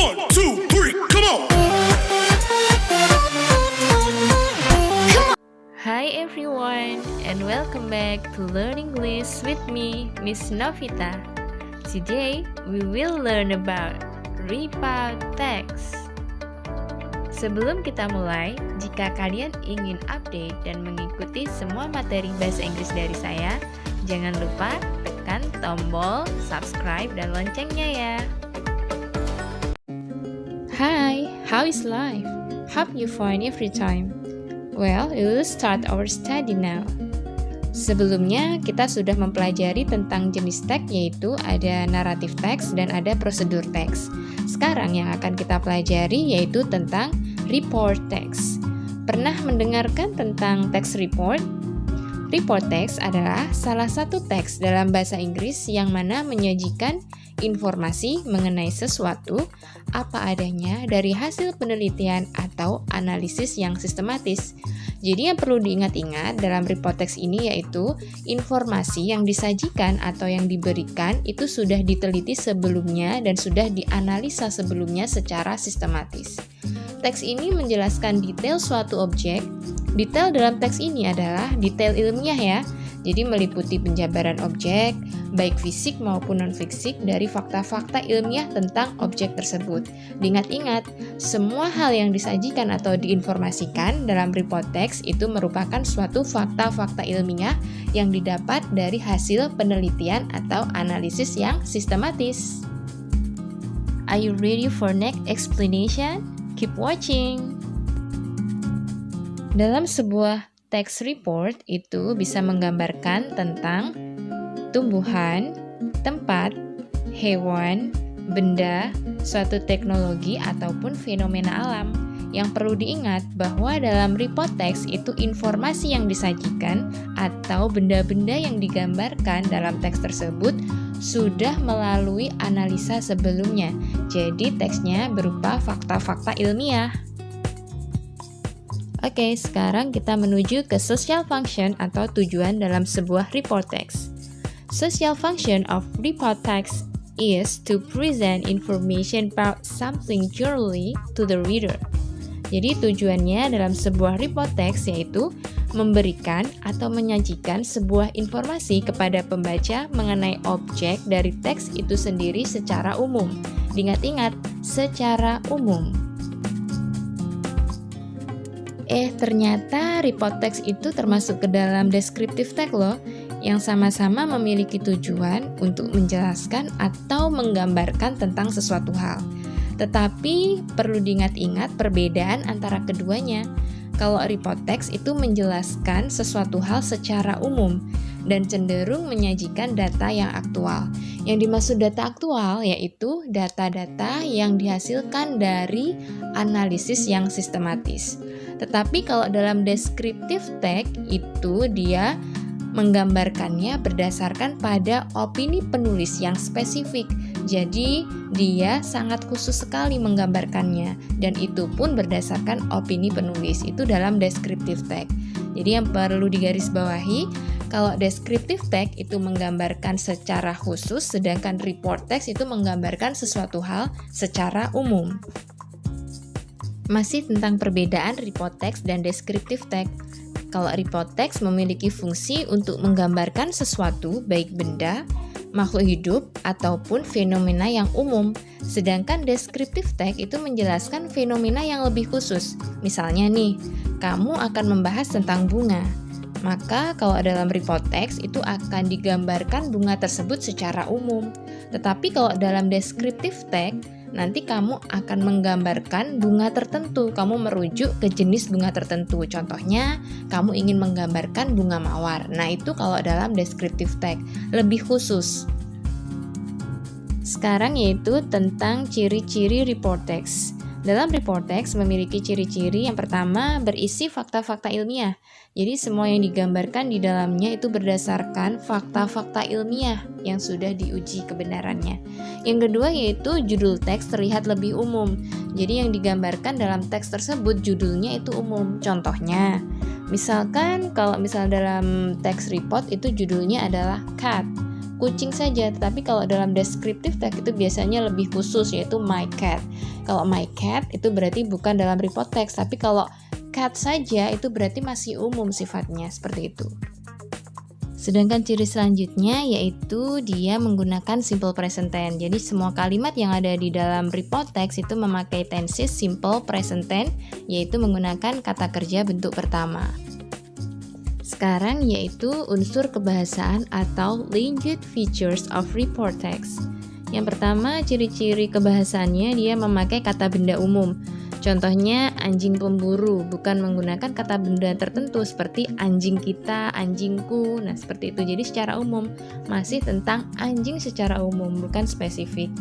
1, 2, 3, come on! Hi everyone, and welcome back to Learn English with me, Miss Novita. Today, we will learn about report text. Sebelum kita mulai, jika kalian ingin update dan mengikuti semua materi bahasa Inggris dari saya, jangan lupa tekan tombol subscribe dan loncengnya ya. Hi, how is life? Hope you fine every time. Well, we will start our study now. Sebelumnya, kita sudah mempelajari tentang jenis teks, yaitu ada narrative text dan ada prosedur text. Sekarang yang akan kita pelajari yaitu tentang report text. Pernah mendengarkan tentang text report? Report text adalah salah satu teks dalam bahasa Inggris yang mana menyajikan informasi mengenai sesuatu apa adanya dari hasil penelitian atau analisis yang sistematis. Jadi yang perlu diingat-ingat dalam report text ini yaitu informasi yang disajikan atau yang diberikan itu sudah diteliti sebelumnya dan sudah dianalisa sebelumnya secara sistematis. Teks ini menjelaskan detail suatu objek. Detail dalam teks ini adalah detail ilmiah ya. Jadi meliputi penjabaran objek, baik fisik maupun non-fisik dari fakta-fakta ilmiah tentang objek tersebut. Diingat-ingat, semua hal yang disajikan atau diinformasikan dalam report text itu merupakan suatu fakta-fakta ilmiah yang didapat dari hasil penelitian atau analisis yang sistematis. Are you ready for next explanation? Keep watching! Dalam sebuah text report itu bisa menggambarkan tentang tumbuhan, tempat, hewan, benda, suatu teknologi ataupun fenomena alam. Yang perlu diingat bahwa dalam report text itu informasi yang disajikan atau benda-benda yang digambarkan dalam teks tersebut sudah melalui analisa sebelumnya. Jadi teksnya berupa fakta-fakta ilmiah. Oke, sekarang kita menuju ke social function atau tujuan dalam sebuah report text. Social function of report text is to present information about something generally to the reader. Jadi tujuannya dalam sebuah report text yaitu memberikan atau menyajikan sebuah informasi kepada pembaca mengenai objek dari teks itu sendiri secara umum. Diingat-ingat, secara umum. Ternyata report text itu termasuk ke dalam descriptive text loh, yang sama-sama memiliki tujuan untuk menjelaskan atau menggambarkan tentang sesuatu hal. Tetapi perlu diingat-ingat perbedaan antara keduanya. Kalau report text itu menjelaskan sesuatu hal secara umum dan cenderung menyajikan data yang aktual. Yang dimaksud data aktual yaitu data-data yang dihasilkan dari analisis yang sistematis. Tetapi kalau dalam descriptive text itu dia menggambarkannya berdasarkan pada opini penulis yang spesifik. Jadi dia sangat khusus sekali menggambarkannya dan itu pun berdasarkan opini penulis itu dalam descriptive text. Jadi yang perlu digarisbawahi, kalau descriptive text itu menggambarkan secara khusus sedangkan report text itu menggambarkan sesuatu hal secara umum. Masih tentang perbedaan report text dan descriptive text. Kalau report text memiliki fungsi untuk menggambarkan sesuatu, baik benda, makhluk hidup, ataupun fenomena yang umum. Sedangkan descriptive text itu menjelaskan fenomena yang lebih khusus. Misalnya nih, kamu akan membahas tentang bunga. Maka kalau dalam report text itu akan digambarkan bunga tersebut secara umum. Tetapi kalau dalam descriptive text, nanti kamu akan menggambarkan bunga tertentu, kamu merujuk ke jenis bunga tertentu. Contohnya, kamu ingin menggambarkan bunga mawar. Nah, itu kalau dalam descriptive text, lebih khusus. Sekarang yaitu tentang ciri-ciri report text. Dalam report text memiliki ciri-ciri yang pertama berisi fakta-fakta ilmiah. Jadi semua yang digambarkan di dalamnya itu berdasarkan fakta-fakta ilmiah yang sudah diuji kebenarannya. Yang kedua yaitu judul teks terlihat lebih umum. Jadi yang digambarkan dalam teks tersebut judulnya itu umum. Contohnya, misalkan kalau dalam teks report itu judulnya adalah cat. kucing saja, tetapi kalau dalam descriptive text itu biasanya lebih khusus, yaitu my cat. Kalau my cat itu berarti bukan dalam report text, tapi kalau cat saja itu berarti masih umum sifatnya, seperti itu. Sedangkan ciri selanjutnya yaitu dia menggunakan simple present tense. Jadi semua kalimat yang ada di dalam report text itu memakai tenses simple present tense, yaitu menggunakan kata kerja bentuk pertama. Sekarang yaitu unsur kebahasaan atau language features of report text. Yang pertama, ciri-ciri kebahasaannya dia memakai kata benda umum. Contohnya anjing pemburu, bukan menggunakan kata benda tertentu seperti anjing kita, anjingku. Nah, seperti itu. Jadi secara umum, masih tentang anjing secara umum, bukan spesifik.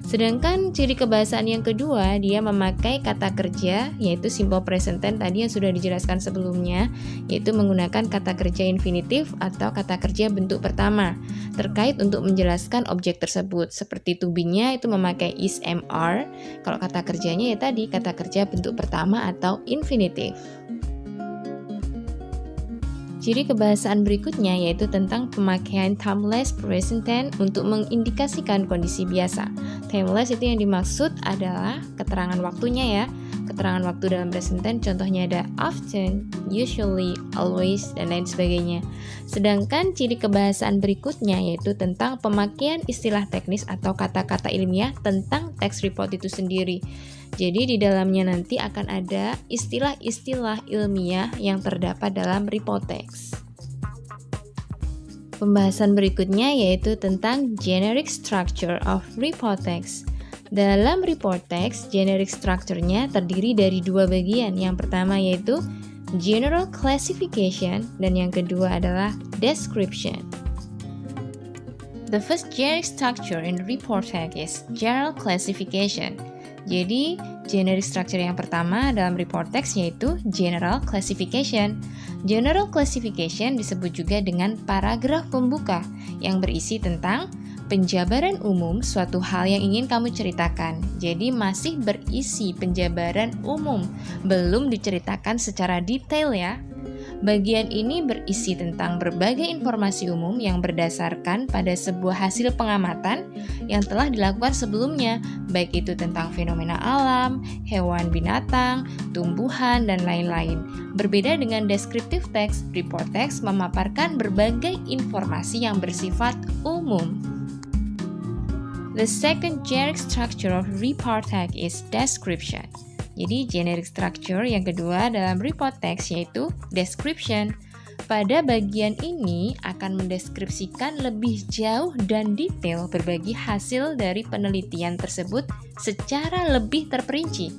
Sedangkan ciri kebahasaan yang kedua, dia memakai kata kerja, yaitu simple present tense tadi yang sudah dijelaskan sebelumnya, yaitu menggunakan kata kerja infinitif atau kata kerja bentuk pertama, terkait untuk menjelaskan objek tersebut. Seperti to be-nya itu memakai is, am, are, kalau kata kerjanya ya tadi kata kerja bentuk pertama atau infinitif. Ciri kebahasaan berikutnya yaitu tentang pemakaian timeless present tense untuk mengindikasikan kondisi biasa. Timeless itu yang dimaksud adalah keterangan waktunya ya. Keterangan waktu dalam present tense contohnya ada often, usually, always, dan lain sebagainya. Sedangkan ciri kebahasaan berikutnya yaitu tentang pemakaian istilah teknis atau kata-kata ilmiah tentang text report itu sendiri. Jadi di dalamnya nanti akan ada istilah-istilah ilmiah yang terdapat dalam report text. Pembahasan berikutnya yaitu tentang generic structure of report text. Dalam report text, generic structure-nya terdiri dari dua bagian. Yang pertama yaitu general classification dan yang kedua adalah description. The first generic structure in report text is general classification. Jadi, generic structure yang pertama dalam report text yaitu general classification. General classification disebut juga dengan paragraf pembuka yang berisi tentang penjabaran umum suatu hal yang ingin kamu ceritakan. Jadi masih berisi penjabaran umum, belum diceritakan secara detail ya. Bagian ini berisi tentang berbagai informasi umum yang berdasarkan pada sebuah hasil pengamatan yang telah dilakukan sebelumnya, baik itu tentang fenomena alam, hewan, binatang, tumbuhan, dan lain-lain. Berbeda dengan descriptive text, report text memaparkan berbagai informasi yang bersifat umum. The second generic structure of report text is description. Jadi generic structure yang kedua dalam report text yaitu description. Pada bagian ini akan mendeskripsikan lebih jauh dan detail berbagai hasil dari penelitian tersebut secara lebih terperinci.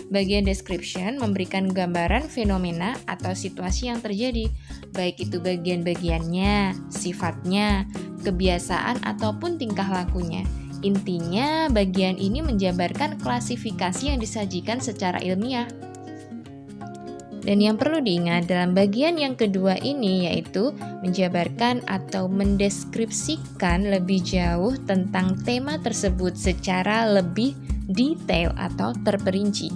Bagian description memberikan gambaran fenomena atau situasi yang terjadi, baik itu bagian-bagiannya, sifatnya, kebiasaan ataupun tingkah lakunya. Intinya, bagian ini menjabarkan klasifikasi yang disajikan secara ilmiah. Dan yang perlu diingat dalam bagian yang kedua ini yaitu menjabarkan atau mendeskripsikan lebih jauh tentang tema tersebut secara lebih detail atau terperinci.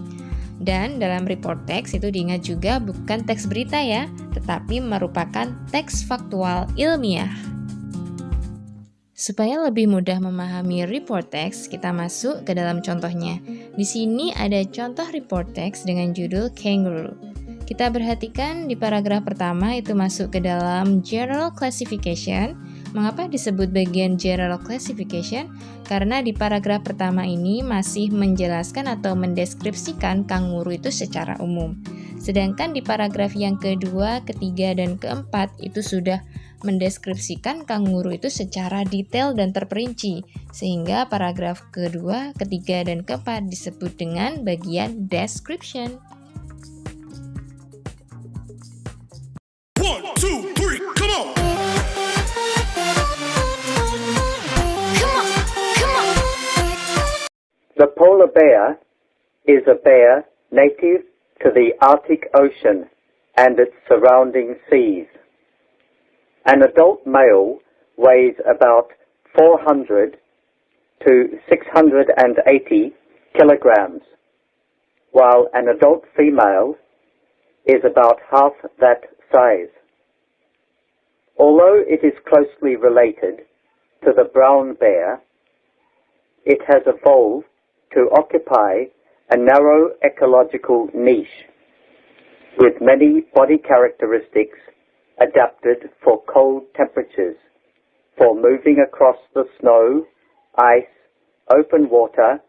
Dan dalam report text itu diingat juga bukan teks berita ya, tetapi merupakan teks faktual ilmiah. Supaya lebih mudah memahami report text, kita masuk ke dalam contohnya. Di sini ada contoh report text dengan judul Kangaroo. Kita perhatikan di paragraf pertama itu masuk ke dalam general classification. Mengapa disebut bagian general classification? Karena di paragraf pertama ini masih menjelaskan atau mendeskripsikan kanguru itu secara umum. Sedangkan di paragraf yang kedua, ketiga, dan keempat itu sudah mendeskripsikan kanguru itu secara detail dan terperinci, sehingga paragraf kedua, ketiga, dan keempat disebut dengan bagian description. 1, 2, 3, come on! The polar bear is a bear native to the Arctic Ocean and its surrounding seas. An adult male weighs about 400 to 680 kilograms, while an adult female is about half that size. Although it is closely related, to the brown bear, it has evolved to occupy a narrow ecological niche with many body characteristics adapted for cold temperatures, for moving across the snow, ice, open water,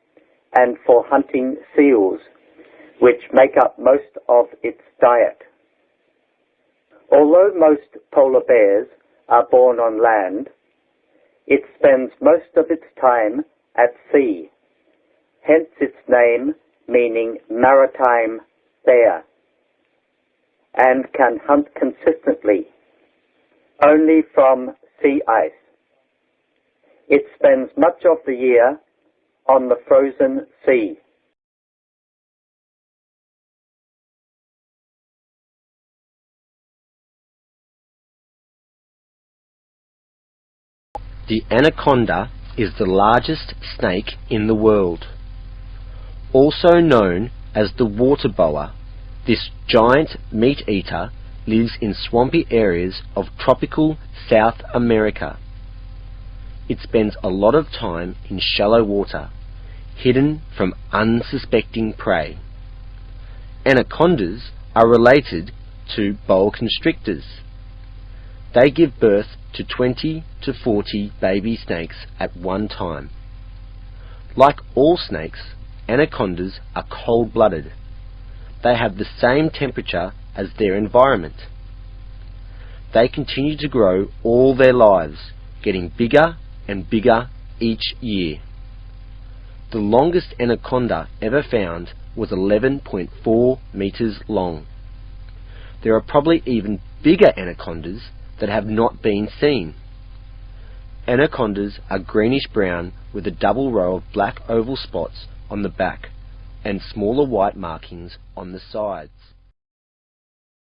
and for hunting seals, which make up most of its diet. Although most polar bears are born on land, it spends most of its time at sea, hence its name meaning maritime bear, and can hunt consistently, only from sea ice. It spends much of the year on the frozen sea. The anaconda is the largest snake in the world. Also known as the water boa, this giant meat-eater lives in swampy areas of tropical South America. It spends a lot of time in shallow water, hidden from unsuspecting prey. Anacondas are related to boa constrictors. They give birth to 20 to 40 baby snakes at one time. Like all snakes, anacondas are cold-blooded. They have the same temperature as their environment. They continue to grow all their lives, getting bigger and bigger each year. The longest anaconda ever found was 11.4 meters long. There are probably even bigger anacondas that have not been seen. Anacondas are greenish-brown with a double row of black oval spots on the back and smaller white markings on the sides.